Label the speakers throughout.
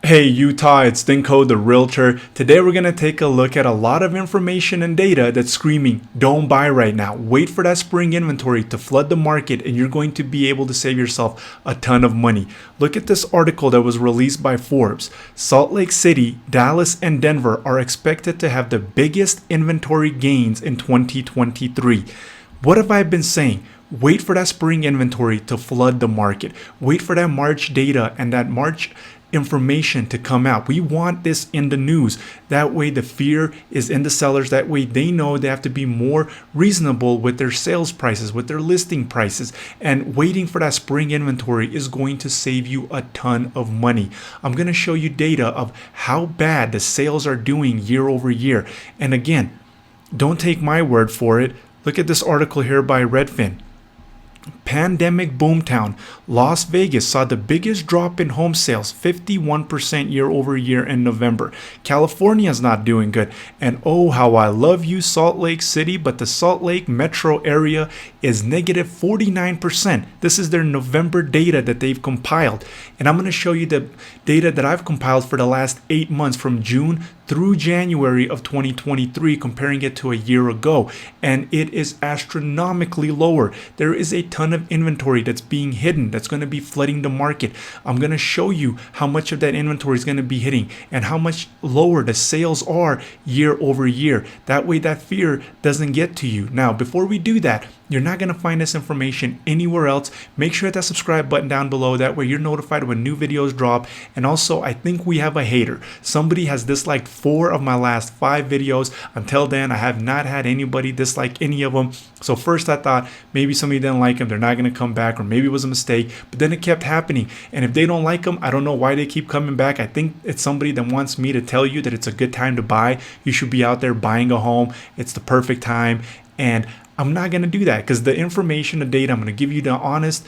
Speaker 1: Hey Utah, it's Dinko the Realtor. Today we're going to take a look at a lot of information and data that's screaming, don't buy right now. Wait for that spring inventory to flood the market and you're going to be able to save yourself a ton of money. Look at this article that was released by Forbes. Salt Lake City, Dallas, and Denver are expected to have the biggest inventory gains in 2023. What have I been saying? Wait for that spring inventory to flood the market. Wait for that March data and that March information to come out. We want this in the news. That way the fear is in the sellers. That way they know they have to be more reasonable with their sales prices, with their listing prices. And waiting for that spring inventory is going to save you a ton of money. I'm going to show you data of how bad the sales are doing year over year. And again, don't take my word for it. Look at this article here by Redfin. Pandemic boomtown, Las Vegas saw the biggest drop in home sales, 51% year over year in November. California's not doing good. And oh, how I love you, Salt Lake City, but the Salt Lake metro area is negative 49%. This is their November data that they've compiled. And I'm going to show you the data that I've compiled for the last 8 months from June through January of 2023, comparing it to a year ago. And it is astronomically lower. There is a ton of inventory that's being hidden that's going to be flooding the market. I'm going to show you how much of that inventory is going to be hitting and how much lower the sales are year over year. That way that fear doesn't get to you. Now, before we do that, you're not going to find this information anywhere else. Make sure to hit that subscribe button down below. That way you're notified when new videos drop. And also, I think we have a hater. Somebody has disliked 4 of my last 5 videos. Until then, I have not had anybody dislike any of them. So first I thought maybe somebody didn't like them. They're not going to come back, or maybe it was a mistake. But then it kept happening. And if they don't like them, I don't know why they keep coming back. I think it's somebody that wants me to tell you that it's a good time to buy. You should be out there buying a home. It's the perfect time. And I'm not going to do that because the information, the data, I'm going to give you the honest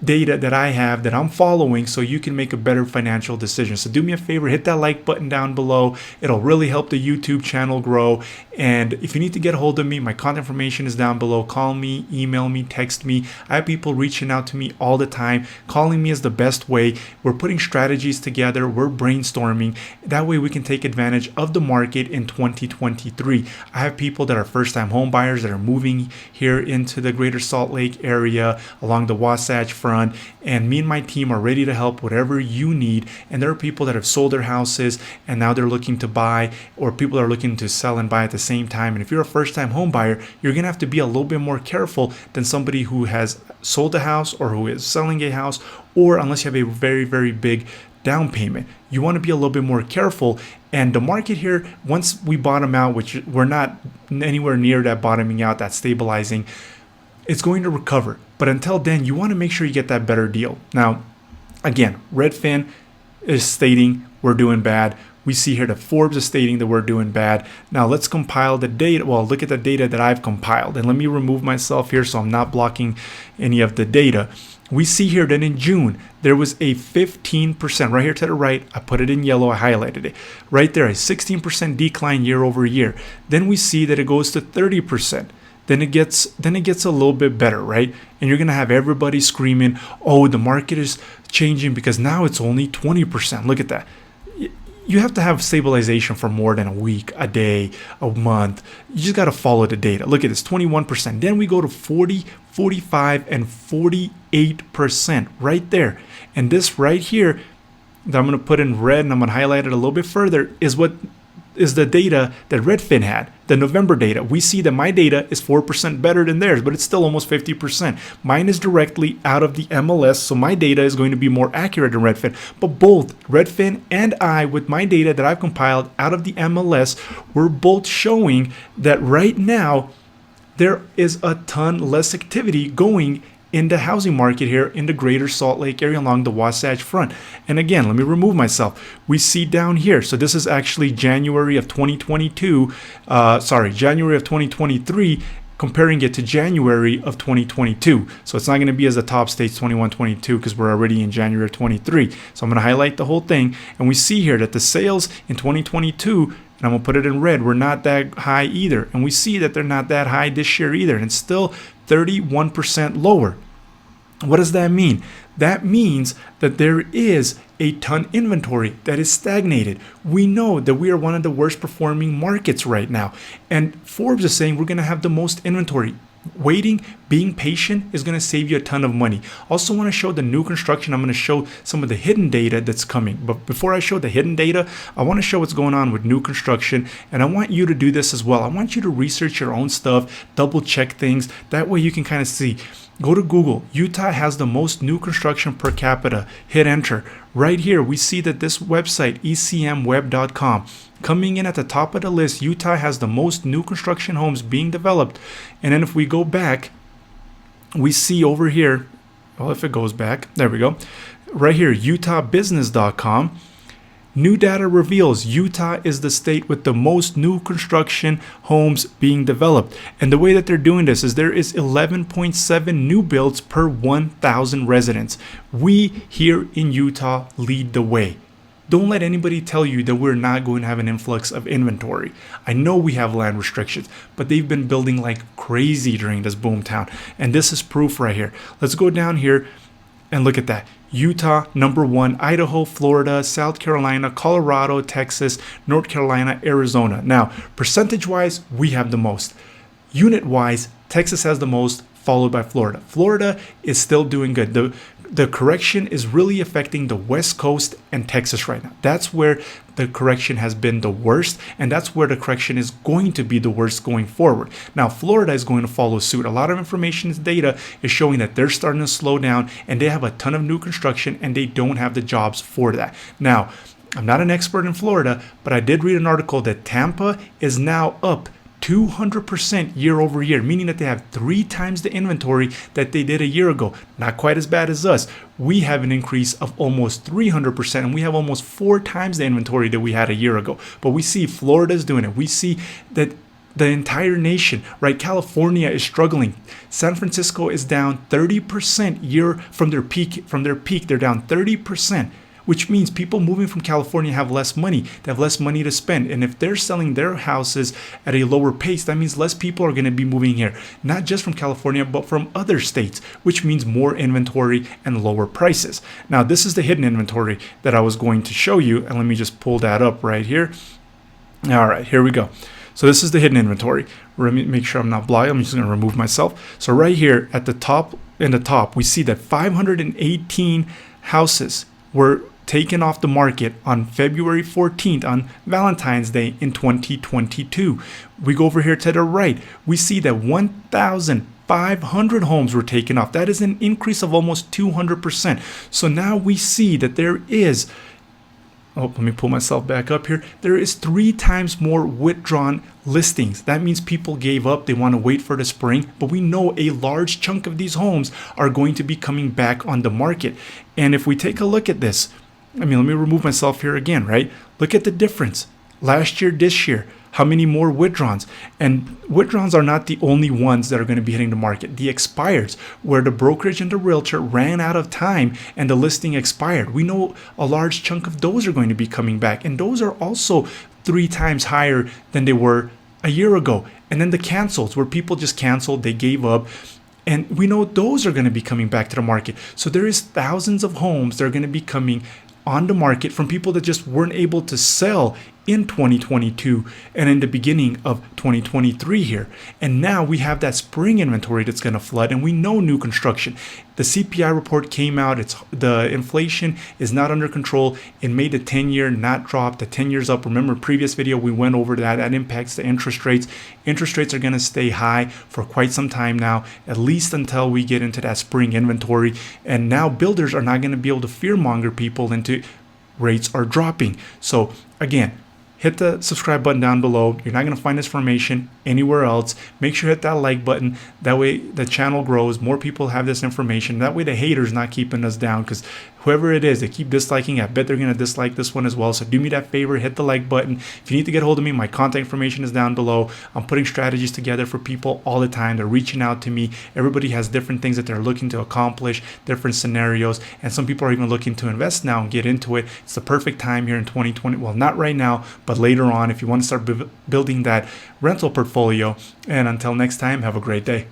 Speaker 1: data that I have that I'm following so you can make a better financial decision. So do me a favor, hit that like button down below. It'll really help the YouTube channel grow. And if you need to get a hold of me, my contact information is down below. Call me, email me, text me. I have people reaching out to me all the time. Calling me is the best way. We're putting strategies together. We're brainstorming. That way we can take advantage of the market in 2023. I have people that are first-time home buyers that are moving here into the greater Salt Lake area along the Wasatch Front. And me and my team are ready to help whatever you need. And there are people that have sold their houses and now they're looking to buy, or people are looking to sell and buy at the same time. And if you're a first-time home buyer, you're going to have to be a little bit more careful than somebody who has sold a house or who is selling a house, or unless you have a very, very big down payment. You want to be a little bit more careful. And the market here, once we bottom out, which we're not anywhere near that bottoming out, that stabilizing, it's going to recover. But until then, you want to make sure you get that better deal. Now, again, Redfin is stating we're doing bad. We see here that Forbes is stating that we're doing bad. Now let's compile the data. Well, look at the data that I've compiled. And let me remove myself here so I'm not blocking any of the data. We see here that in June, there was a 15%, right here to the right, I put it in yellow, I highlighted it. Right there, a 16% decline year over year. Then we see that it goes to 30%. Then it gets a little bit better, right? And you're gonna have everybody screaming, oh, the market is changing because now it's only 20%. Look at that. You have to have stabilization for more than a week, a day, a month. You just got to follow the data. Look at this, 21%. Then we go to 40, 45, and 48% right there. And this right here that I'm going to put in red and I'm going to highlight it a little bit further is what is the data that Redfin had, the November data. We see that my data is 4% better than theirs, but it's still almost 50%. Mine is directly out of the MLS, so my data is going to be more accurate than Redfin. But both Redfin and I, with my data that I've compiled out of the MLS, we're both showing that right now there is a ton less activity going in the housing market here in the greater Salt Lake area along the Wasatch Front. And again, let me remove myself. We see down here, so this is actually January of 2022, January of 2023, comparing it to January of 2022. So it's not going to be as the top states 21, 22 because we're already in January of 23. So I'm going to highlight the whole thing. And we see here that the sales in 2022, and I'm going to put it in red, we're not that high either. And we see that they're not that high this year either. And it's still 31% lower. What does that mean? That means that there is a ton inventory that is stagnated. We know that we are one of the worst performing markets right now. And Forbes is saying we're going to have the most inventory. Waiting, being patient is going to save you a ton of money. Also want to show the new construction. I'm going to show some of the hidden data that's coming. But before I show the hidden data, I want to show what's going on with new construction. And I want you to do this as well. I want you to research your own stuff, double check things. That way you can kind of see. Go to Google. Utah has the most new construction per capita. Hit enter. Right here, we see that this website, ecmweb.com, coming in at the top of the list, Utah has the most new construction homes being developed. And then if we go back, we see over here, well, if it goes back, there we go. Right here, utahbusiness.com. New data reveals Utah is the state with the most new construction homes being developed. And the way that they're doing this is there is 11.7 new builds per 1,000 residents. We here in Utah lead the way. Don't let anybody tell you that we're not going to have an influx of inventory. I know we have land restrictions, but they've been building like crazy during this boom town. And this is proof right here. Let's go down here and look at that. Utah, number 1, Idaho, Florida, South Carolina, Colorado, Texas, North Carolina, Arizona. Now, percentage-wise, we have the most. Unit-wise, Texas has the most, followed by Florida. Florida is still doing good. The correction is really affecting the West Coast and Texas right now. That's where the correction has been the worst, and that's where the correction is going to be the worst going forward. Now, Florida is going to follow suit. A lot of information and data is showing that they're starting to slow down, and they have a ton of new construction, and they don't have the jobs for that. Now, I'm not an expert in Florida, but I did read an article that Tampa is now up 200% year over year, meaning that they have 3 times the inventory that they did a year ago. Not quite as bad as us. We have an increase of almost 300%, and we have almost 4 times the inventory that we had a year ago. But we see Florida's doing it. We see that the entire nation, right? California is struggling. San Francisco is down 30% year from their peak. They're down 30%. Which means people moving from California have less money. They have less money to spend. And if they're selling their houses at a lower pace, that means less people are going to be moving here. Not just from California, but from other states, which means more inventory and lower prices. Now, this is the hidden inventory that I was going to show you. And let me just pull that up right here. All right, here we go. So this is the hidden inventory. Let me make sure I'm not blind. I'm just going to remove myself. So right here at the top, we see that 518 houses were taken off the market on February 14th on Valentine's Day in 2022. We go over here to the right. We see that 1,500 homes were taken off. That is an increase of almost 200%. So now we see that there is, let me pull myself back up here. There is 3 times more withdrawn listings. That means people gave up. They want to wait for the spring, but we know a large chunk of these homes are going to be coming back on the market. And if we take a look at this, let me remove myself here again, right? Look at the difference. Last year, this year, how many more withdrawals? And withdrawals are not the only ones that are going to be hitting the market. The expireds, where the brokerage and the realtor ran out of time and the listing expired. We know a large chunk of those are going to be coming back. And those are also 3 times higher than they were a year ago. And then the cancels, where people just canceled, they gave up. And we know those are going to be coming back to the market. So there is thousands of homes that are going to be coming on the market from people that just weren't able to sell in 2022 and in the beginning of 2023 here. And now we have that spring inventory that's going to flood, and we know new construction. The CPI report came out. The inflation is not under control. It made the 10-year not drop. The 10 years up. Remember, previous video we went over that. That impacts the interest rates. Interest rates are going to stay high for quite some time now, at least until we get into that spring inventory. And now builders are not going to be able to fearmonger people into rates are dropping. So again, hit the subscribe button down below. You're not going to find this information anywhere else. Make sure you hit that like button. That way the channel grows. More people have this information. That way the haters not keeping us down, because whoever it is, they keep disliking. I bet they're going to dislike this one as well. So do me that favor, hit the like button. If you need to get a hold of me, my contact information is down below. I'm putting strategies together for people all the time. They're reaching out to me. Everybody has different things that they're looking to accomplish, different scenarios. And some people are even looking to invest now and get into it. It's the perfect time here in 2020. Well, not right now, but later on if you want to start building that rental portfolio. And until next time, have a great day.